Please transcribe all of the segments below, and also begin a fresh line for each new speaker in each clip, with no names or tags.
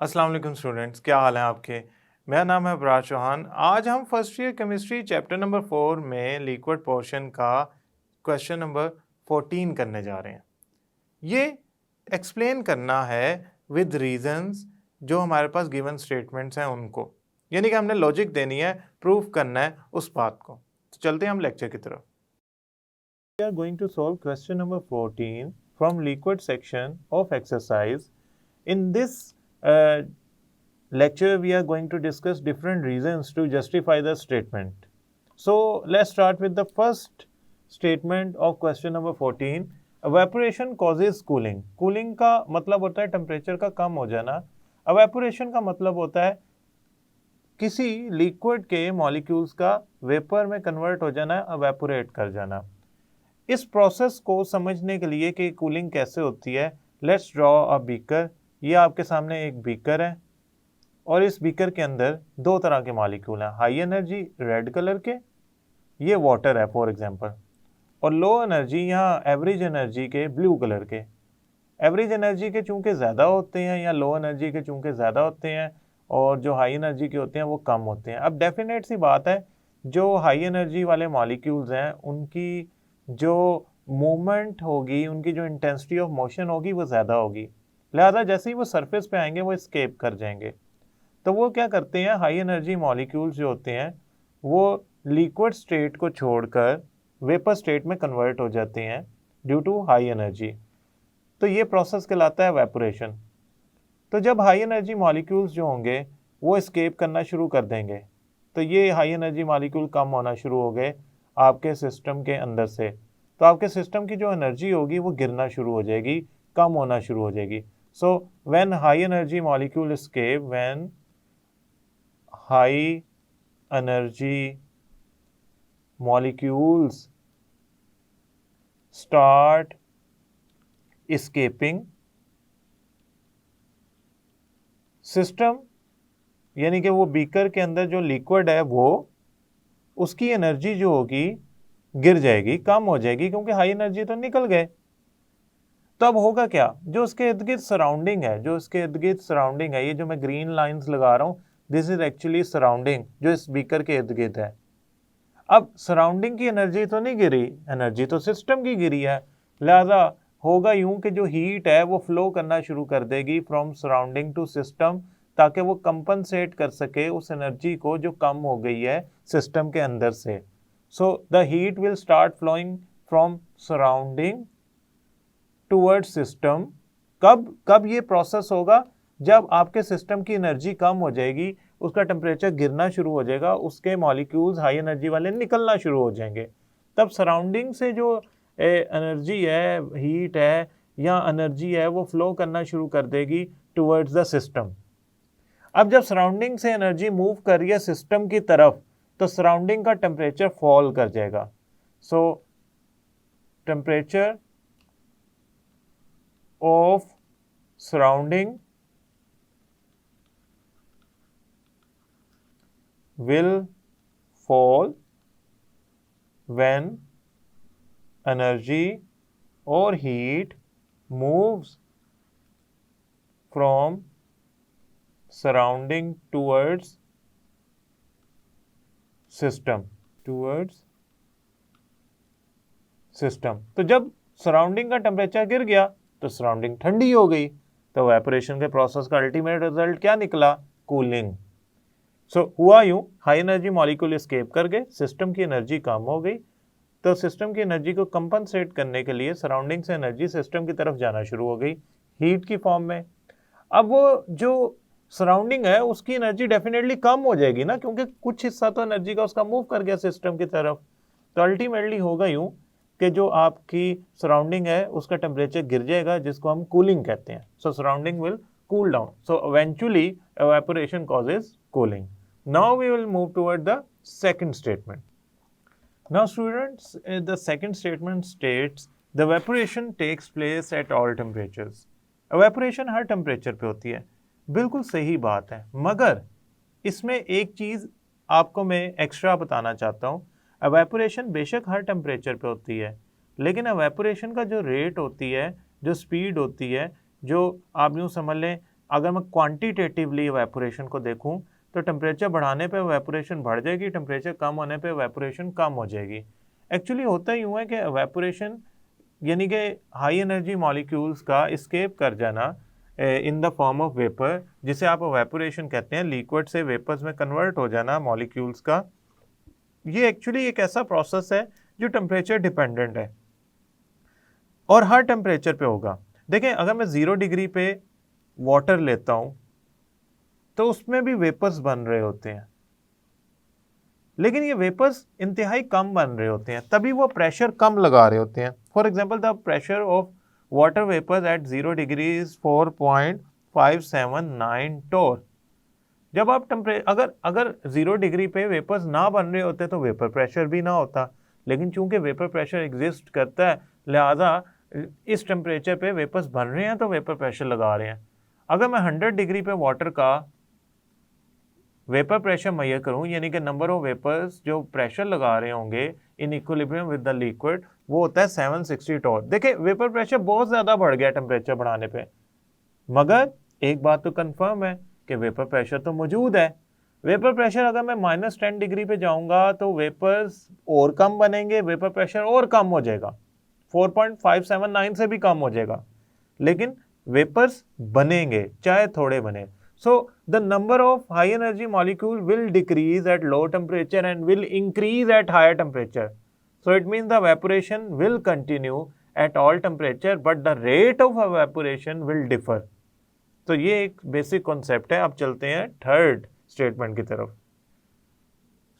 अस्सलाम वालेकुम स्टूडेंट्स, क्या हाल है आपके। मेरा नाम है अबरार चौहान। आज हम first year chemistry chapter number 4 में लिक्विड पोर्शन का क्वेश्चन नंबर 14 करने जा रहे हैं। ये एक्सप्लेन करना है विद रीजंस जो हमारे पास गिवन स्टेटमेंट्स हैं उनको, यानी कि हमने लॉजिक देनी है, प्रूफ करना है उस बात को। तो चलते हैं हम लेक्चर की तरफ। We are going to solve question number 14 from liquid section of exercise. In this lecture, we are going to discuss different reasons to justify the statement. So, let's start with the first statement of question number 14. Evaporation causes cooling. Cooling का मतलब होता है temperature का कम हो जाना। Evaporation का मतलब होता है किसी लिक्विड के मॉलिक्यूल्स का वेपर में कन्वर्ट हो जाना, evaporate कर जाना। इस प्रोसेस को समझने के लिए कि कूलिंग कैसे होती है, लेट्स ड्रॉ अ बीकर। ये आपके सामने एक बीकर है और इस बीकर के अंदर दो तरह के मॉलिक्यूल हैं, हाई एनर्जी रेड कलर के, ये वाटर है फॉर एग्जांपल, और लो एनर्जी यहाँ एवरेज एनर्जी के ब्लू कलर के। एवरेज एनर्जी के चूंकि ज़्यादा होते हैं या लो एनर्जी के चूंकि ज़्यादा होते हैं और जो हाई एनर्जी के होते हैं वो कम होते हैं। अब डेफिनेट सी बात है, जो हाई एनर्जी वाले मॉलिक्यूल्स हैं उनकी जो मूवमेंट होगी, उनकी जो इंटेंसिटी ऑफ मोशन होगी वो ज़्यादा होगी, लिहाजा जैसे ही वो सरफेस पे आएंगे वो एस्केप कर जाएंगे। तो वो क्या करते हैं, हाई एनर्जी मॉलिक्यूल्स जो होते हैं वो लिक्विड स्टेट को छोड़कर वेपर स्टेट में कन्वर्ट हो जाते हैं ड्यू टू हाई एनर्जी। तो ये प्रोसेस कहलाता है एवेपोरेशन। तो जब हाई एनर्जी मॉलिक्यूल्स जो होंगे वो एस्केप करना शुरू कर देंगे, तो ये हाई एनर्जी मॉलिक्यूल कम होना शुरू हो गए आपके सिस्टम के अंदर से, तो आपके सिस्टम की जो एनर्जी होगी वो गिरना शुरू हो जाएगी, कम होना शुरू हो जाएगी। So when high energy molecule escape, when high energy molecules start escaping, system यानी कि वो बीकर के अंदर जो लिक्विड है वो उसकी एनर्जी जो होगी गिर जाएगी, कम हो जाएगी, क्योंकि हाई एनर्जी तो निकल गए। तब होगा क्या, जो उसके इर्द गिर्द सराउंडिंग है, जो इसके इर्द गिर्द सराउंडिंग है, ये जो मैं ग्रीन लाइंस लगा रहा हूँ, दिस इज एक्चुअली सराउंडिंग जो इस बीकर के इर्द गिर्द है। अब सराउंडिंग की एनर्जी तो नहीं गिरी, एनर्जी तो सिस्टम की गिरी है, लिहाजा होगा यूं कि जो हीट है वो फ्लो करना शुरू कर देगी फ्रॉम सराउंडिंग टू सिस्टम, ताकि वो कंपनसेट कर सके उस एनर्जी को जो कम हो गई है सिस्टम के अंदर से। So the heat will start flowing from surrounding towards system. कब ये प्रोसेस होगा, जब आपके सिस्टम की एनर्जी कम हो जाएगी, उसका टेम्परेचर गिरना शुरू हो जाएगा, उसके मॉलिक्यूल्स हाई एनर्जी वाले निकलना शुरू हो जाएंगे। तब सराउंडिंग से जो एनर्जी है, हीट है या एनर्जी है, वो फ्लो करना शुरू कर देगी टुवर्ड्स द सिस्टम। अब जब सराउंडिंग से एनर्जी मूव कर रही है सिस्टम की तरफ, तो सराउंडिंग का टेम्परेचर फॉल कर जाएगा। सो temperature of surrounding will fall when energy or heat moves from surrounding towards system, towards system। तो जब सराउंडिंग का टेम्परेचर गिर गया तो सराउंडिंग ठंडी हो गई, तो एवेपोरेशन के प्रोसेस का अल्टीमेट रिजल्ट क्या निकला, कूलिंग। सो हुआ यूं, हाई एनर्जी मॉलिक्यूल एस्केप कर गए, सिस्टम की एनर्जी कम हो गई, तो सिस्टम की एनर्जी को कंपनसेट करने के लिए सराउंडिंग से एनर्जी सिस्टम की तरफ जाना शुरू हो गई हीट की फॉर्म में। अब वो जो सराउंडिंग है उसकी एनर्जी डेफिनेटली कम हो जाएगी ना, क्योंकि कुछ हिस्सा तो एनर्जी का उसका मूव कर गया सिस्टम की तरफ। तो अल्टीमेटली होगा यूं कि जो आपकी सराउंडिंग है उसका टेम्परेचर गिर जाएगा, जिसको हम कूलिंग कहते हैं। So surrounding will cool down, so eventually evaporation causes cooling. Now we will move toward the second statement. Now students, the second statement states the evaporation takes place at all temperatures. evaporation her temperature पे होती है, बिल्कुल सही बात है, मगर इसमें एक चीज़ आपको मैं एक्स्ट्रा बताना चाहता हूँ। evaporation बेशक हर टेम्परेचर पे होती है, लेकिन evaporation का जो रेट होती है, जो स्पीड होती है, जो आप यूँ समझ लें अगर मैं क्वांटिटेटिवली इवेपोरेशन को देखूं तो टेम्परेचर बढ़ाने पे इवेपोरेशन बढ़ जाएगी, टेम्परेचर कम होने पे इवेपोरेशन कम हो जाएगी। एक्चुअली होता यूँ है कि इवेपोरेशन यानी कि हाई एनर्जी मॉलिक्यूल्स का इस्केप कर जाना in the form of vapour, जिसे आप इवेपोरेशन कहते हैं, लिक्विड से वेपर्स में कन्वर्ट हो जाना मॉलिक्यूल्स का, ये एक्चुअली एक ऐसा प्रोसेस है जो टेम्परेचर डिपेंडेंट है और हर टेम्परेचर पे होगा। देखें, अगर मैं 0 डिग्री पे वाटर लेता हूं तो उसमें भी वेपर्स बन रहे होते हैं, लेकिन ये वेपर्स इंतहाई कम बन रहे होते हैं, तभी वो प्रेशर कम लगा रहे होते हैं। For example, the pressure of water vapours at 0 degree is 4.579 torr. जब आप अगर 0 डिग्री पे वेपर्स ना बन रहे होते तो वेपर प्रेशर भी ना होता, लेकिन चूंकि वेपर प्रेशर एग्जिस्ट करता है, लिहाजा इस टेम्परेचर पे वेपर्स बन रहे हैं तो वेपर प्रेशर लगा रहे हैं। अगर मैं 100 डिग्री पे वाटर का वेपर प्रेशर मैयर करूं, यानी कि नंबर ऑफ वेपर्स जो प्रेशर लगा रहे होंगे in equilibrium with the liquid, वो होता है 760 टोर। देखिए, वेपर प्रेशर बहुत ज्यादा बढ़ गया टेम्परेचर बढ़ाने पे, मगर एक बात तो कंफर्म है कि वेपर प्रेशर तो मौजूद है। वेपर प्रेशर अगर मैं -10 डिग्री पे जाऊंगा तो वेपर्स और कम बनेंगे, वेपर प्रेशर और कम हो जाएगा, 4.579 से भी कम हो जाएगा, लेकिन वेपर्स बनेंगे चाहे थोड़े बने। So the number of high energy molecule will decrease at low temperature and will increase at higher temperature. So it means the evaporation will continue at all temperature, but the rate of evaporation will differ. तो ये एक basic concept है। अब चलते हैं third statement की तरफ।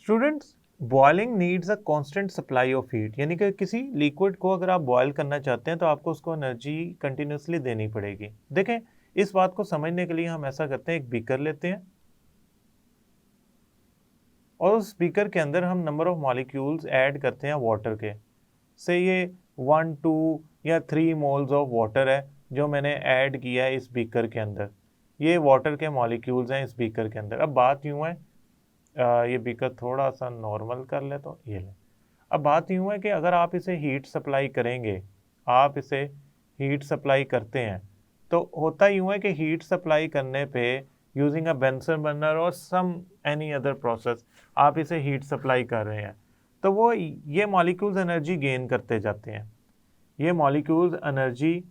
Students, boiling needs a constant supply of heat, यानी कि किसी लिक्विड को अगर आप बॉयल करना चाहते हैं तो आपको उसको एनर्जी कंटिन्यूसली देनी पड़ेगी। देखें, इस बात को समझने के लिए हम ऐसा करते हैं, एक बीकर लेते हैं और उस बीकर के अंदर हम नंबर ऑफ मॉलिक्यूल्स ऐड करते हैं वाटर के। से ये 1, 2 या 3 मोल्स ऑफ वाटर है जो मैंने ऐड किया है इस बीकर के अंदर। ये वाटर के मॉलिक्यूल्स हैं इस बीकर के अंदर। अब बात यूँ है, ये बीकर थोड़ा सा नॉर्मल कर ले तो ये ले। अब बात यूँ है कि अगर आप इसे हीट सप्लाई करेंगे, आप इसे हीट सप्लाई करते हैं, तो होता यूँ है कि हीट सप्लाई करने पे यूजिंग अ बेंसन बर्नर और सम एनी अदर प्रोसेस आप इसे हीट सप्लाई कर रहे हैं, तो वो ये मॉलिक्यूल्स एनर्जी गेन करते जाते हैं। ये मॉलिक्यूल्स एनर्जी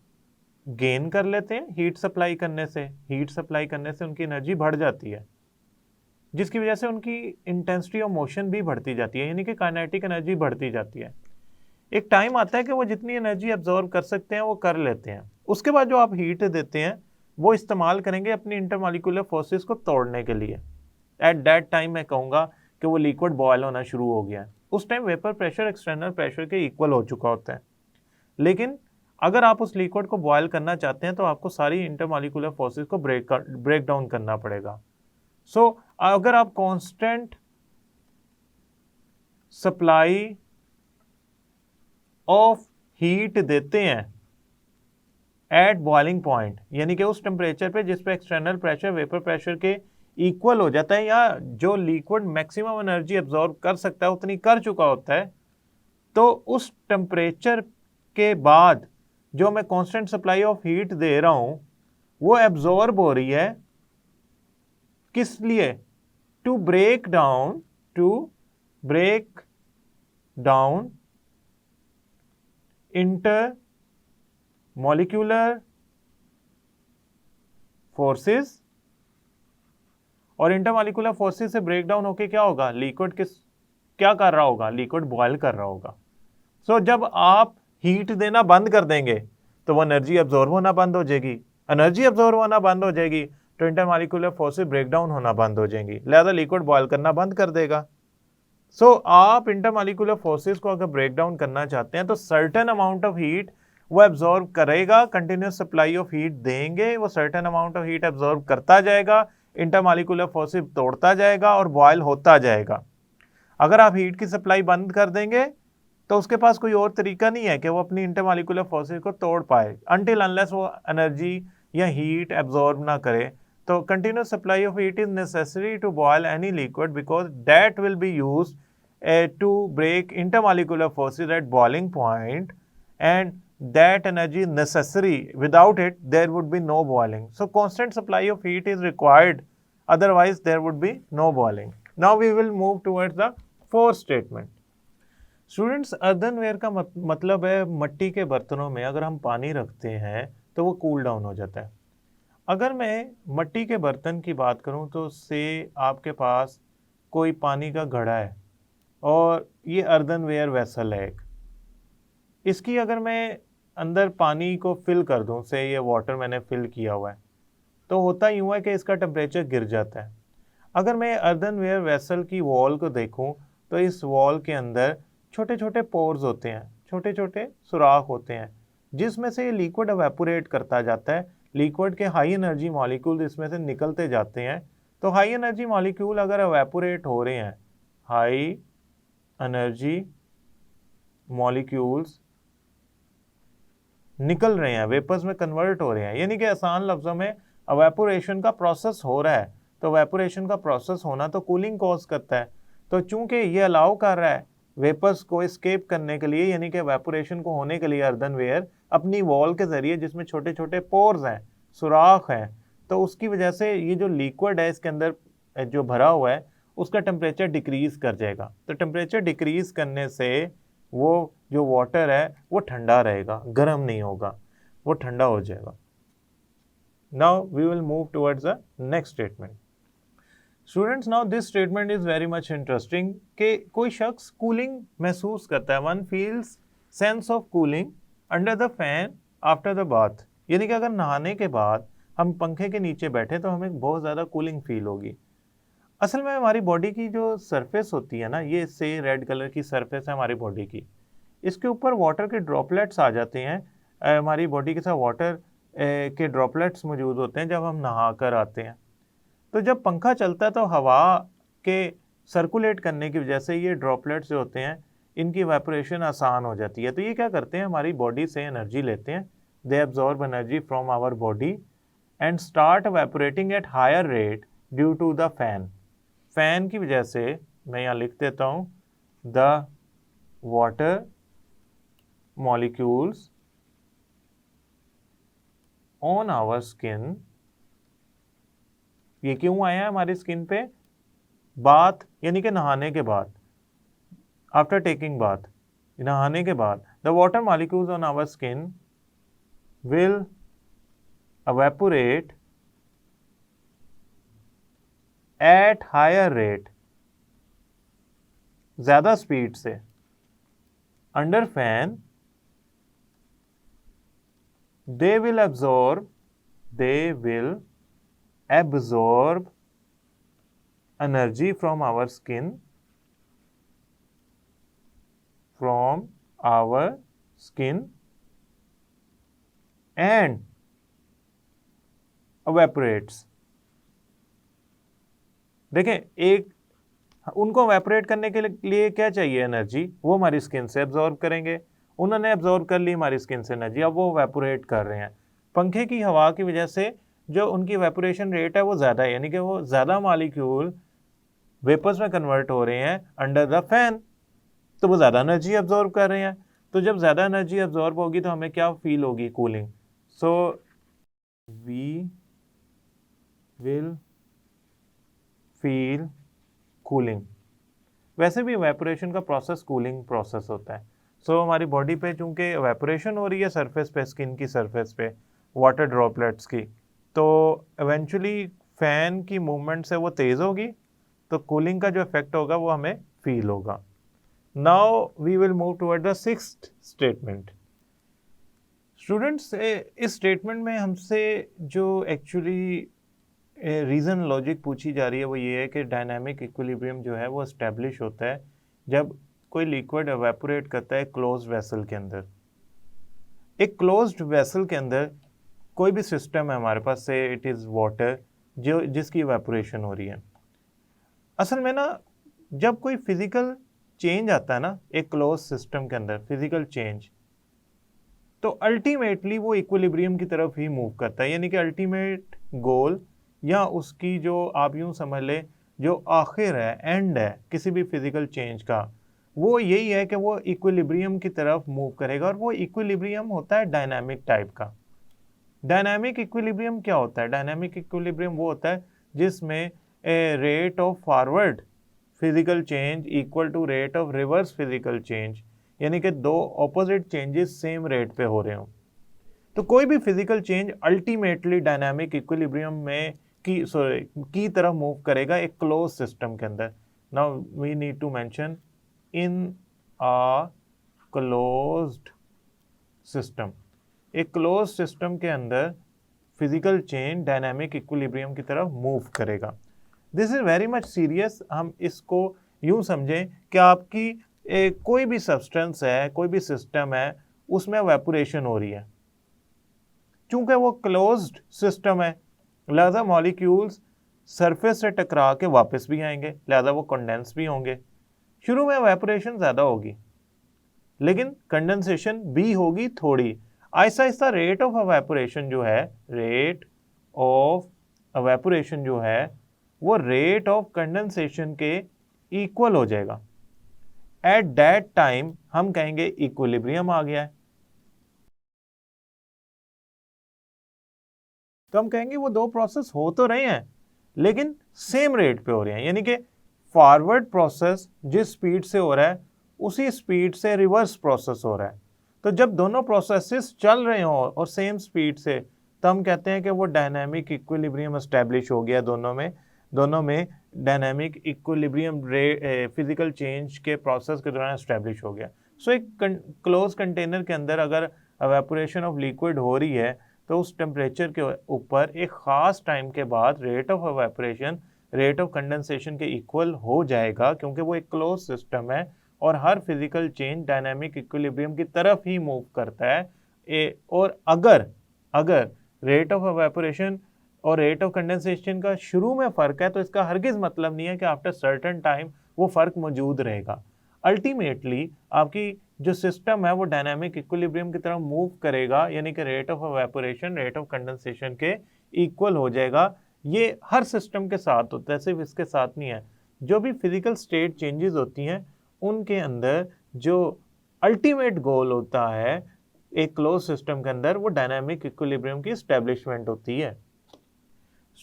गेन कर लेते हैं हीट सप्लाई करने से। हीट सप्लाई करने से उनकी एनर्जी बढ़ जाती है, जिसकी वजह से उनकी इंटेंसिटी ऑफ मोशन भी बढ़ती जाती है, यानी कि काइनेटिक एनर्जी बढ़ती जाती है। एक टाइम आता है कि वो जितनी एनर्जी एब्जॉर्ब कर सकते हैं वो कर लेते हैं। उसके बाद जो आप हीट देते हैं वो इस्तेमाल करेंगे अपनी इंटरमॉलिक्यूलर फोर्सेस को तोड़ने के लिए। एट दैट टाइम मैं कहूँगा कि वो लिक्विड बॉयल होना शुरू हो गया है। उस time vapour pressure external pressure के इक्वल हो चुका होता है। लेकिन अगर आप उस लिक्विड को बॉयल करना चाहते हैं तो आपको सारी इंटरमॉलिक्यूलर फोर्सेस को ब्रेक डाउन करना पड़ेगा। सो अगर आप कांस्टेंट सप्लाई ऑफ हीट देते हैं एट बॉइलिंग पॉइंट, यानी कि उस टेम्परेचर पे जिस पे एक्सटर्नल प्रेशर वेपर प्रेशर के इक्वल हो जाता है, या जो लिक्विड मैक्सिमम एनर्जी एब्जॉर्ब कर सकता है उतनी कर चुका होता है, तो उस टेम्परेचर के बाद जो मैं कांस्टेंट सप्लाई ऑफ हीट दे रहा हूं वो एब्जॉर्ब हो रही है। किस लिए? To break down inter molecular forces, और इंटरमॉलिक्यूलर फोर्सेस से ब्रेक डाउन होके क्या होगा, लिक्विड क्या कर रहा होगा, लिक्विड बॉयल कर रहा होगा। सो जब आप हीट देना बंद कर देंगे तो वो एनर्जी एब्जॉर्ब होना बंद हो जाएगी। एनर्जी एब्जॉर्ब होना बंद हो जाएगी तो इंटरमॉलिक्यूलर फोर्सेस ब्रेक डाउन होना बंद हो जाएंगी, लिहाजा लिक्विड बॉयल करना बंद कर देगा। सो आप इंटरमॉलिक्यूलर फोर्सेस को अगर ब्रेक डाउन करना चाहते हैं तो सर्टेन अमाउंट ऑफ हीट वो एब्जॉर्ब करेगा, कंटिन्यूस सप्लाई ऑफ हीट देंगे, वो certain amount of heat absorb करता जाएगा, इंटरमॉलिक्यूलर फोर्सेस तोड़ता जाएगा और बॉयल होता जाएगा। अगर आप हीट की सप्लाई बंद कर देंगे तो उसके पास कोई और तरीका नहीं है कि वो अपनी इंटरमॉलिक्यूलर फोर्सेस को तोड़ पाए, अनटिल अनलेस वो एनर्जी या हीट एब्जॉर्ब ना करे। तो continuous supply of heat is necessary to boil any liquid because that will be used to break intermolecular forces at boiling point, and that energy is necessary. Without it, there would be no boiling. So constant supply of heat is required. Otherwise, there would be no boiling. Now we will move towards the fourth statement. Students, earthenware का मतलब है मट्टी के बर्तनों में अगर हम पानी रखते हैं तो वो कूल डाउन हो जाता है। अगर मैं मट्टी के बर्तन की बात करूं तो से आपके पास कोई पानी का घड़ा है और ये अर्दनवेयर वेसल है एक। इसकी अगर मैं अंदर पानी को फिल कर दूं, से ये वाटर मैंने फिल किया हुआ है, तो होता यूँ है कि इसका टेम्परेचर गिर जाता है। अगर मैं अर्दनवेयर वेसल की वॉल को देखूं तो इस वॉल के अंदर छोटे छोटे पोर्स होते हैं, छोटे छोटे सुराख होते हैं, जिसमें से ये लिक्विड एवेपोरेट करता जाता है। लिक्विड के हाई एनर्जी मॉलिक्यूल इसमें से निकलते जाते हैं। तो हाई एनर्जी मॉलिक्यूल अगर एवेपोरेट हो रहे हैं, हाई एनर्जी मॉलिक्यूल्स निकल रहे हैं, वेपर्स में कन्वर्ट हो रहे हैं, यानी कि आसान लफ्जों में एवेपोरेशन का प्रोसेस हो रहा है। तो एवेपोरेशन का प्रोसेस होना तो कूलिंग कॉज करता है। तो चूंकि ये अलाउ कर रहा है वेपर्स को एस्केप करने के लिए, यानी कि एवेपोरेशन को होने के लिए, अर्दनवेयर अपनी वॉल के जरिए जिसमें छोटे छोटे पोर्स हैं, सुराख हैं, तो उसकी वजह से ये जो लिक्विड है इसके अंदर जो भरा हुआ है उसका टेम्परेचर डिक्रीज कर जाएगा। तो टेम्परेचर डिक्रीज करने से वो जो वाटर है वो ठंडा रहेगा, गर्म नहीं होगा, वो ठंडा हो जाएगा। Now we will move towards the next statement. Students, now this statement is very much interesting कि कोई शख्स कूलिंग महसूस करता है, one feels sense of cooling under the fan after the bath, यानी कि अगर नहाने के बाद हम पंखे के नीचे बैठे तो हमें बहुत ज़्यादा कूलिंग फील होगी। असल में हमारी बॉडी की जो सरफेस होती है ना, ये इससे रेड कलर की सरफेस है हमारी बॉडी की, इसके ऊपर वाटर के ड्रॉपलेट्स आ जाते हैं। हमारी बॉडी के साथ वाटर के ड्रॉपलेट्स मौजूद होते हैं जब हम नहा कर आते हैं। तो जब पंखा चलता है तो हवा के सर्कुलेट करने की वजह से ये ड्रॉपलेट्स जो होते हैं इनकी एवेपोरेशन आसान हो जाती है। तो ये क्या करते हैं, हमारी बॉडी से एनर्जी लेते हैं, they absorb energy from our body and start evaporating at higher rate due to the fan. Fan की वजह से मैं यहाँ लिख देता हूँ, the water molecules on our skin, ये क्यों आया है हमारी स्किन पे, बाथ यानी कि नहाने के बाद, आफ्टर टेकिंग बाथ, नहाने के बाद, the water molecules on our skin will evaporate at higher rate, ज्यादा स्पीड से, under fan they will absorb energy from our skin, and evaporates। देखें, एक उनको एवेपोरेट करने के लिए क्या चाहिए, एनर्जी, वो हमारी स्किन से एब्जॉर्ब करेंगे। उन्होंने एब्जॉर्ब कर ली हमारी स्किन से एनर्जी, अब वो एवेपोरेट कर रहे हैं। पंखे की हवा की वजह से जो उनकी एवेपोरेशन रेट है वो ज़्यादा है, यानी कि वो ज़्यादा मॉलिक्यूल वेपर्स में कन्वर्ट हो रहे हैं अंडर द फैन, तो वो ज़्यादा एनर्जी एब्जॉर्ब कर रहे हैं। तो जब ज़्यादा एनर्जी एब्जॉर्ब होगी तो हमें क्या फील होगी, cooling. So we will feel cooling. वैसे भी एवेपोरेशन का प्रोसेस कूलिंग प्रोसेस होता है। सो हमारी बॉडी पे चूंकि एवेपोरेशन हो रही है सरफेस पे, स्किन की सरफेस पे वाटर ड्रॉपलेट्स की, तो इवेंचुअली फैन की मूवमेंट से वो तेज़ होगी, तो कूलिंग का जो इफेक्ट होगा वो हमें फील होगा। Now we will move toward the sixth statement. Students, इस स्टेटमेंट में हमसे जो एक्चुअली रीज़न लॉजिक पूछी जा रही है वो ये है कि डायनामिक इक्विलिब्रियम जो है वो इस्टेब्लिश होता है जब कोई लिक्विड एवेपोरेट करता है क्लोज्ड वेसल के अंदर। एक क्लोज्ड वेसल के अंदर कोई भी सिस्टम है हमारे पास, से इट इज़ वाटर, जिसकी एवेपोरेशन हो रही है। असल में ना जब कोई फिजिकल चेंज आता है ना एक क्लोज सिस्टम के अंदर, फिजिकल चेंज, तो अल्टीमेटली वो इक्विलिब्रियम की तरफ ही मूव करता है, यानी कि अल्टीमेट गोल या उसकी जो आप यूं समझ लें जो आखिर है, एंड है किसी भी फिजिकल चेंज का, वो यही है कि वो इक्विलिब्रियम की तरफ मूव करेगा, और वो इक्विलिब्रियम होता है डायनामिक टाइप का। डायनामिक इक्विलिब्रियम क्या होता है? डायनामिक इक्विलिब्रियम वो होता है जिसमें rate of forward physical change equal to rate of reverse physical change, यानी कि दो ऑपोजिट चेंजेस सेम रेट पे हो रहे हो। तो कोई भी physical change ultimately dynamic equilibrium में की तरफ मूव करेगा एक क्लोज सिस्टम के अंदर। Now we need to mention in a closed system. एक क्लोज सिस्टम के अंदर फिजिकल चेंज डायनामिक इक्विलिब्रियम की तरफ मूव करेगा। This is very much serious. हम इसको यूं समझें कि आपकी कोई भी सब्सटेंस है, कोई भी सिस्टम है, उसमें वेपोरेशन हो रही है। चूंकि वो क्लोज्ड सिस्टम है, लिहाजा मॉलिक्यूल्स सरफेस से टकरा के वापस भी आएंगे, लिहाजा वो कंडेंस भी होंगे। शुरू में वेपोरेशन ज़्यादा होगी, लेकिन कंडेंसेशन भी होगी थोड़ी। Aahista Aahista rate of evaporation जो है, रेट ऑफ एवेपोरेशन जो है वो रेट ऑफ कंडेंसेशन के इक्वल हो जाएगा। एट दैट टाइम हम कहेंगे इक्विलिब्रियम आ गया है। तो हम कहेंगे वो दो प्रोसेस हो तो रहे हैं लेकिन सेम रेट पे हो रहे हैं, यानी कि फॉरवर्ड प्रोसेस जिस स्पीड से हो रहा है उसी स्पीड से रिवर्स प्रोसेस हो रहा है। तो जब दोनों प्रोसेसेस चल रहे हों और सेम स्पीड से, तो हम कहते हैं कि वो डायनामिक इक्विलिब्रियम एस्टेब्लिश हो गया दोनों में डायनामिक इक्विलिब्रियम फिजिकल चेंज के प्रोसेस के दौरान एस्टेब्लिश हो गया। सो एक क्लोज कंटेनर के अंदर अगर एवेपोरेशन ऑफ लिक्विड हो रही है तो उस टेम्परेचर के ऊपर एक ख़ास टाइम के बाद rate of evaporation rate of condensation के इक्वल हो जाएगा, क्योंकि वो एक क्लोज सिस्टम है और हर फिजिकल चेंज डायनामिक इक्विलिब्रियम की तरफ ही मूव करता है। और अगर रेट ऑफ एवेपोरेशन और रेट ऑफ कंडेंसेशन का शुरू में फ़र्क है तो इसका हरगिज़ मतलब नहीं है कि आफ्टर सर्टेन टाइम वो फ़र्क मौजूद रहेगा। अल्टीमेटली आपकी जो सिस्टम है वो डायनामिक इक्विलिब्रियम की तरफ मूव करेगा, यानी कि rate of evaporation rate of condensation के इक्वल हो जाएगा। ये हर सिस्टम के साथ होता है, सिर्फ इसके साथ नहीं है। जो भी फिजिकल स्टेट चेंजेस होती हैं उनके अंदर जो अल्टीमेट गोल होता है एक क्लोज सिस्टम के अंदर, वो डायनामिक इक्विलिब्रियम की एस्टेब्लिशमेंट होती है।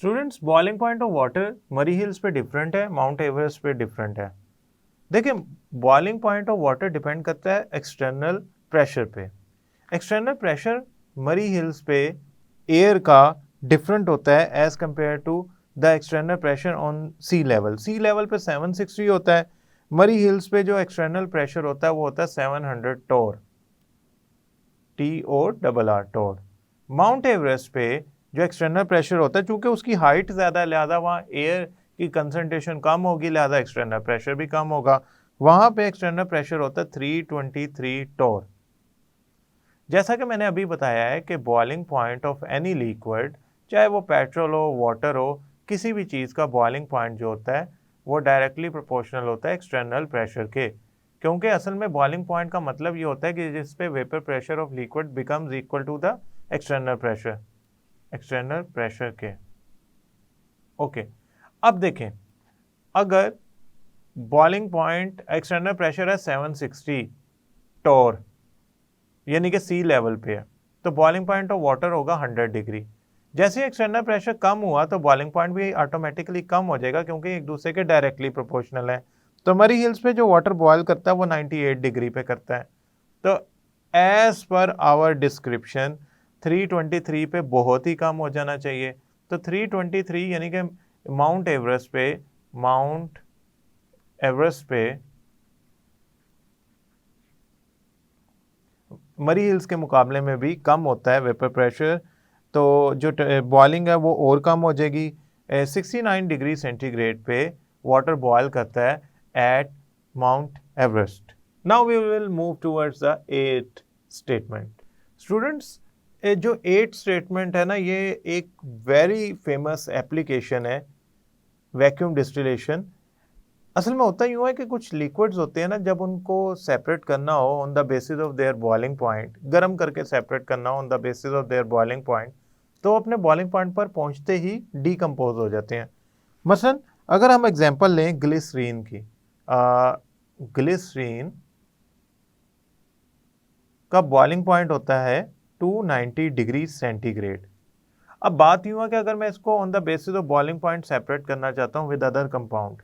Students, boiling point of water Murree hills पे डिफरेंट है, माउंट एवरेस्ट पे डिफरेंट है। देखिए, boiling point of water depend करता है एक्सटर्नल प्रेशर पे। एक्सटर्नल प्रेशर मरी हिल्स पे एयर का डिफरेंट होता है as compare to the external pressure on sea level. Sea level पे 760 होता है, मरी हिल्स पे जो एक्सटर्नल प्रेशर होता है वो होता है 700 टोर, TORR टोर। माउंट एवरेस्ट पे जो एक्सटर्नल प्रेशर होता है, चूंकि उसकी हाइट ज़्यादा है लिहाजा वहाँ एयर की कंसंट्रेशन कम होगी, लिहाजा एक्सटर्नल प्रेशर भी कम होगा। वहाँ पे एक्सटर्नल प्रेशर होता है 323 टोर। जैसा कि मैंने अभी बताया है कि boiling point of any liquid, चाहे वो पेट्रोल हो, वाटर हो, किसी भी चीज़ का बॉइलिंग पॉइंट जो होता है वो डायरेक्टली प्रोपोर्शनल होता है एक्सटर्नल प्रेशर के। क्योंकि असल में बॉइलिंग पॉइंट का मतलब ये होता है कि जिस पे vapour pressure of liquid becomes equal to the external pressure के। ओके, अब देखें, अगर बॉइलिंग पॉइंट एक्सटर्नल प्रेशर है 760 टोर, यानी कि सी लेवल पे है, तो बॉइलिंग पॉइंट ऑफ वाटर होगा 100 डिग्री। जैसे ही एक्सटर्नल प्रेशर कम हुआ तो बॉइलिंग पॉइंट भी ऑटोमेटिकली कम हो जाएगा, क्योंकि एक दूसरे के डायरेक्टली प्रोपोर्शनल है। तो मरी हिल्स पे जो वाटर बॉयल करता है वो 98 डिग्री पे करता है। तो एज पर आवर डिस्क्रिप्शन 323 पे बहुत ही कम हो जाना चाहिए। तो 323 यानी कि माउंट एवरेस्ट पे मरी हिल्स के मुकाबले में भी कम होता है वेपर प्रेशर, तो जो बॉइलिंग है वो और कम हो जाएगी। 69 डिग्री सेंटीग्रेड पे वाटर बॉयल करता है at Mount Everest. Now we will move towards the 8th statement. Students, जो 8th स्टेटमेंट है ना, ये एक वेरी फेमस एप्लीकेशन है वैक्यूम डिस्टिलेशन। असल में होता यूँ है कि कुछ लिक्विड्स होते हैं ना, जब उनको सेपरेट करना हो on the basis of their boiling point, गर्म करके सेपरेट करना हो on the basis of their boiling point, तो अपने बॉइलिंग पॉइंट पर पहुंचते ही डीकम्पोज हो जाते हैं। मसलन अगर हम एग्जांपल लें ग्लिसरीन की, ग्लिसरीन का बॉइलिंग पॉइंट होता है 290 डिग्री सेंटीग्रेड। अब बात यूँ है कि अगर मैं इसको on the basis of boiling point separate करना चाहता हूँ विद अदर कंपाउंड,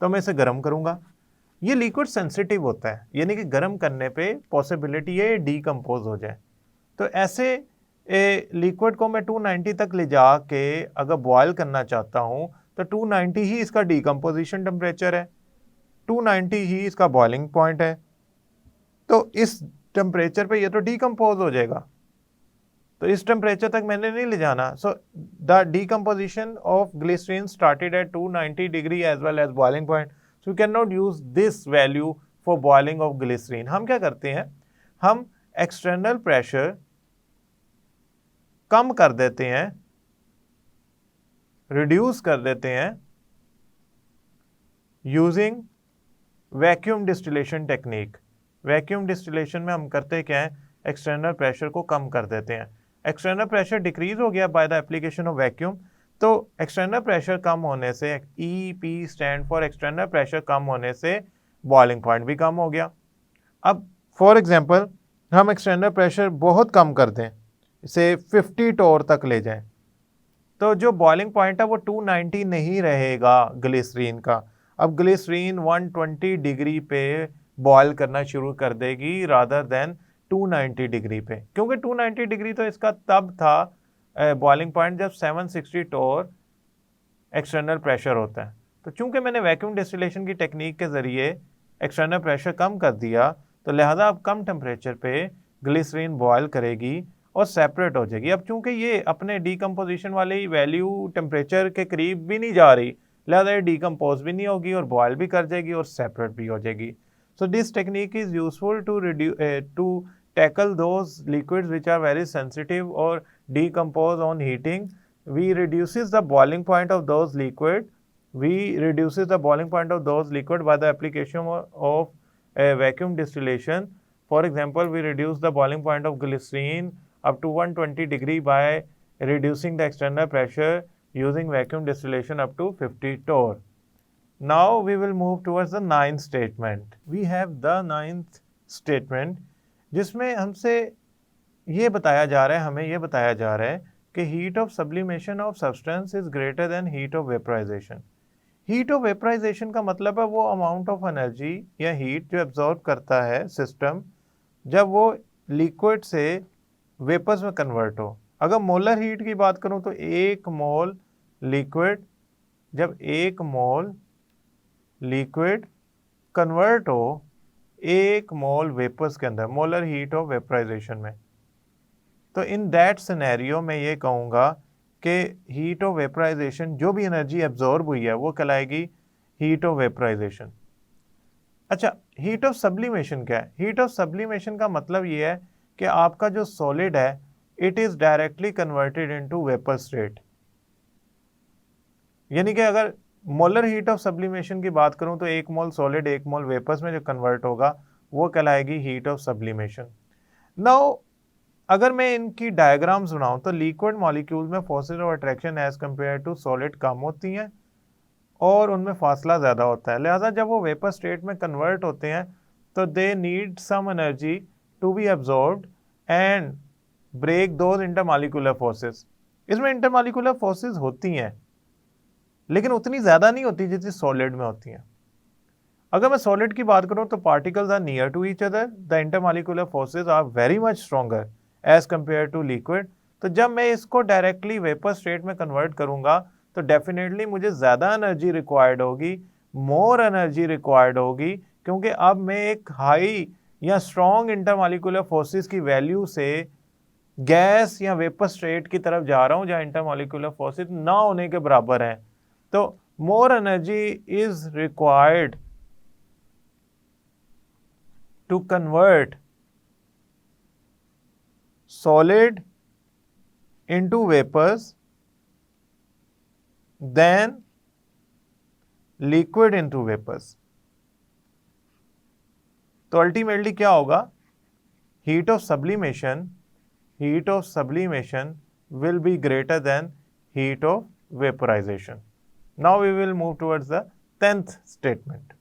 तो मैं इसे गर्म करूँगा। ये लिक्विड सेंसिटिव होता है, यानी कि गर्म करने पे पॉसिबिलिटी है डीकम्पोज हो जाए। तो ऐसे लिक्विड को मैं 290 तक ले जा के अगर बॉयल करना चाहता हूँ तो 290 ही इसका डीकम्पोजिशन टेम्परेचर है, 290 ही इसका बॉइलिंग पॉइंट है। तो इस टेम्परेचर पे ये तो डीकम्पोज हो जाएगा, तो इस टेम्परेचर तक मैंने नहीं ले जाना। So the decomposition of glycerine started at 290 degree as well as boiling point, so we can not use this value for boiling of glycerine. हम क्या करते हैं, हम एक्सटर्नल प्रेशर कम कर देते हैं, रिड्यूस कर देते हैं using vacuum distillation technique. Vacuum distillation में हम करते क्या है, एक्सटर्नल प्रेशर को कम कर देते हैं। एक्सटर्नल प्रेशर डिक्रीज हो गया by the application of vacuum, तो एक्सटर्नल प्रेशर कम होने से, EP stand for external pressure कम होने से बॉइलिंग पॉइंट भी कम हो गया। अब फॉर एग्जांपल हम एक्सटर्नल प्रेशर बहुत कम कर दें, इसे 50 टोर तक ले जाएं, तो जो बॉइलिंग पॉइंट है वो 290 नहीं रहेगा ग्लिसरीन का। अब ग्लिसरीन 120 डिग्री पे बॉयल करना शुरू कर देगी रादर देन 290 डिग्री पे, क्योंकि 290 डिग्री तो इसका तब था बॉइलिंग पॉइंट जब 760 टोर एक्सटर्नल प्रेशर होता है। तो चूंकि मैंने वैक्यूम डिस्टिलेशन की टेक्निक के ज़रिए एक्सटर्नल प्रेशर कम कर दिया, तो लिहाजा अब कम टेम्परेचर पे ग्लिसरीन बॉयल करेगी और सेपरेट हो जाएगी। अब चूंकि ये अपने डीकम्पोजिशन वाली वैल्यू टेम्परेचर के करीब भी नहीं जा रही, लिहाजा ये डीकम्पोज भी नहीं होगी और बॉयल भी कर जाएगी और सेपरेट भी हो जाएगी। So this technique is useful to tackle those liquids which are very sensitive or decompose on heating. We reduces the boiling point of those liquid. We reduces the boiling point of those liquid by the application of a vacuum distillation. For example, we reduce the boiling point of glycerine up to 120 degree by reducing the external pressure using vacuum distillation up to 50 torr. Now we will move towards the ninth statement. We have the ninth statement जिसमें हमसे ये बताया जा रहा है, हमें ये बताया जा रहा है कि heat of sublimation of substance is greater than heat of vaporisation. Heat of vaporisation का मतलब है वो अमाउंट ऑफ एनर्जी या हीट जो एब्जॉर्ब करता है सिस्टम जब वो लिक्विड से वेपर्स में कन्वर्ट हो। अगर मोलर हीट की बात करूं तो एक मोल लिक्विड, जब एक मोल लिक्विड कन्वर्ट हो एक मोल वेपर्स के अंदर, मोलर हीट ऑफ वेपराइजेशन में, तो इन दैट सिनेरियो में ये कहूँगा कि हीट ऑफ वेपराइजेशन जो भी एनर्जी एब्जॉर्ब हुई है वो कहलाएगी हीट ऑफ वेपराइजेशन। अच्छा, हीट ऑफ सब्लिमेशन क्या है? हीट ऑफ सब्लिमेशन का मतलब ये है कि आपका जो सॉलिड है it is directly converted into vapour state. यानी कि अगर मोलर हीट ऑफ सब्लिमेशन की बात करूं तो एक मोल सॉलिड एक मोल वेपर्स में जो कन्वर्ट होगा वो कहलाएगी हीट ऑफ सब्लिमेशन। नाउ अगर मैं इनकी डायग्राम्स बनाऊं तो लिक्विड मॉलिक्यूल्स में forces of attraction as compare to solid कम होती हैं और उनमें फासला ज़्यादा होता है, लिहाजा जब वो वेपर स्टेट में कन्वर्ट होते हैं तो they need some energy to be absorbed and break those intermolecular forces. इसमें इंटरमॉलिक्यूलर फोर्सेस होती हैं लेकिन उतनी ज़्यादा नहीं होती जितनी सॉलिड में होती हैं। अगर मैं सॉलिड की बात करूं तो particles are near to each other, the intermolecular forces are very much stronger as compare to liquid. तो जब मैं इसको डायरेक्टली वेपर स्टेट में कन्वर्ट करूंगा तो डेफिनेटली मुझे ज़्यादा एनर्जी रिक्वायर्ड होगी, मोर एनर्जी रिक्वायर्ड होगी, क्योंकि अब मैं एक हाई या स्ट्रॉन्ग इंटरमॉलिक्यूलर फोर्सेस की वैल्यू से गैस या वेपर स्टेट की तरफ जा रहा हूं जहां इंटरमॉलिक्यूलर फोर्सेस ना होने के बराबर हैं। तो more energy is required to convert solid into vapors than liquid into vapors। तो अल्टीमेटली क्या होगा, heat of sublimation will be greater than heat of vaporization। Now we will move towards the 10th statement।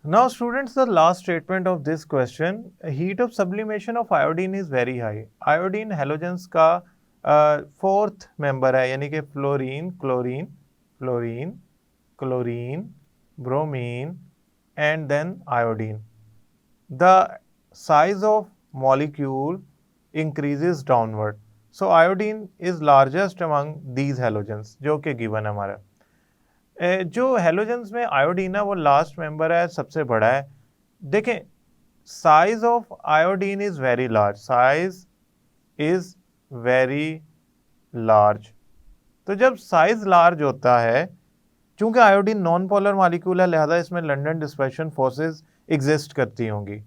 Now students, the last statement of this question, heat of sublimation of iodine is very high. Iodine halogens का fourth member है, यानी कि fluorine, chlorine, fluorine, chlorine, bromine and then iodine. The size of molecule increases downward. So iodine is largest among these halogens, जो कि given है हमारा. जो halogens में आयोडीन है वो लास्ट मेंबर है, सबसे बड़ा है. देखें, size of iodine is very large, size is very large. तो जब साइज लार्ज होता है, चूंकि आयोडीन नॉन पोलर मॉलिक्यूल है, लिहाजा इसमें लंडन डिस्पर्शन फोर्सेस एग्जिस्ट करती होंगी.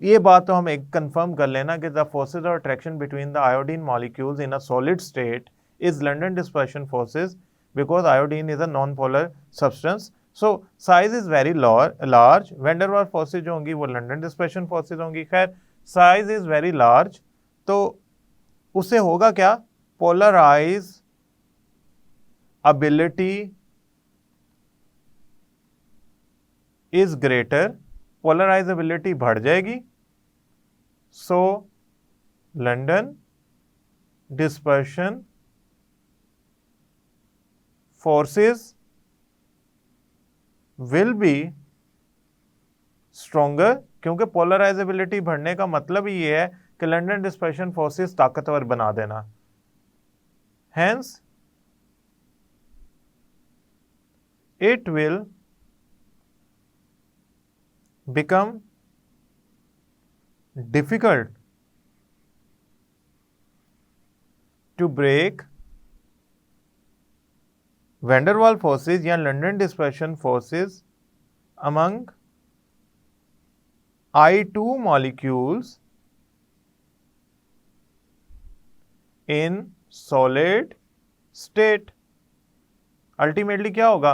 ये बात तो हम एक कंफर्म कर लेना कि the forces of attraction between the iodine molecules in a solid state is London dispersion forces, because iodine is a non-polar substance. So size is very large. Van der Waals forces जो होंगी वो London dispersion forces होंगी. खैर, size is very large, तो उससे होगा क्या? Polarize ability is greater. Polarizability बढ़ जाएगी. So London dispersion forces will be stronger, क्योंकि पोलराइजेबिलिटी बढ़ने का मतलब ही ये है कि लंडन डिस्पर्शन फोर्सेस ताकतवर बना देना. Hence it will become difficult to break Van der Waals forces या London dispersion forces among I2 molecules in solid state. Ultimately क्या होगा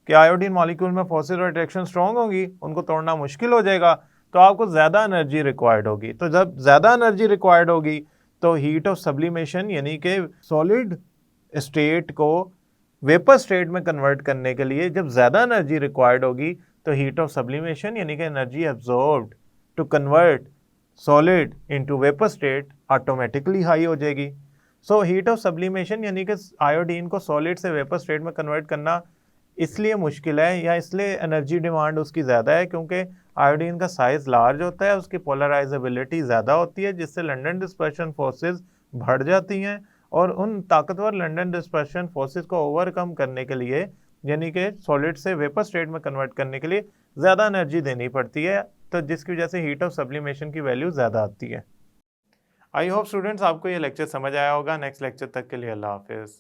कि आयोडीन मॉलिक्यूल में फोर्सेस और अट्रैक्शन स्ट्रांग होंगी, उनको तोड़ना मुश्किल हो जाएगा, तो आपको ज़्यादा एनर्जी रिक्वायर्ड होगी. तो जब ज़्यादा एनर्जी रिक्वायर्ड होगी तो हीट ऑफ सब्लिमेशन यानी कि सॉलिड स्टेट को वेपर स्टेट में कन्वर्ट करने के लिए जब ज़्यादा एनर्जी रिक्वायर्ड होगी तो हीट ऑफ सब्लिमेशन यानी कि energy absorbed to convert solid into vapour state automatically high हो जाएगी. सो हीट ऑफ सब्लिमेशन यानी कि आयोडीन को सॉलिड से वेपर स्टेट में कन्वर्ट करना इसलिए मुश्किल है या इसलिए एनर्जी डिमांड उसकी ज़्यादा है क्योंकि आयोडीन का साइज़ लार्ज होता है, उसकी पोलराइजेबिलिटी ज़्यादा होती है, जिससे लंडन डिस्पर्शन फोर्सेस बढ़ जाती हैं और उन ताकतवर लंडन डिस्पर्शन फोर्सेस को ओवरकम करने के लिए यानी कि सॉलिड से वेपर स्टेट में कन्वर्ट करने के लिए ज़्यादा एनर्जी देनी पड़ती है, तो जिसकी वजह से हीट ऑफ सब्लिमेशन की वैल्यू ज़्यादा आती है. आई होप स्टूडेंट्स आपको ये लेक्चर समझ आया होगा. नेक्स्ट लेक्चर तक के लिए अल्लाह हाफिज़.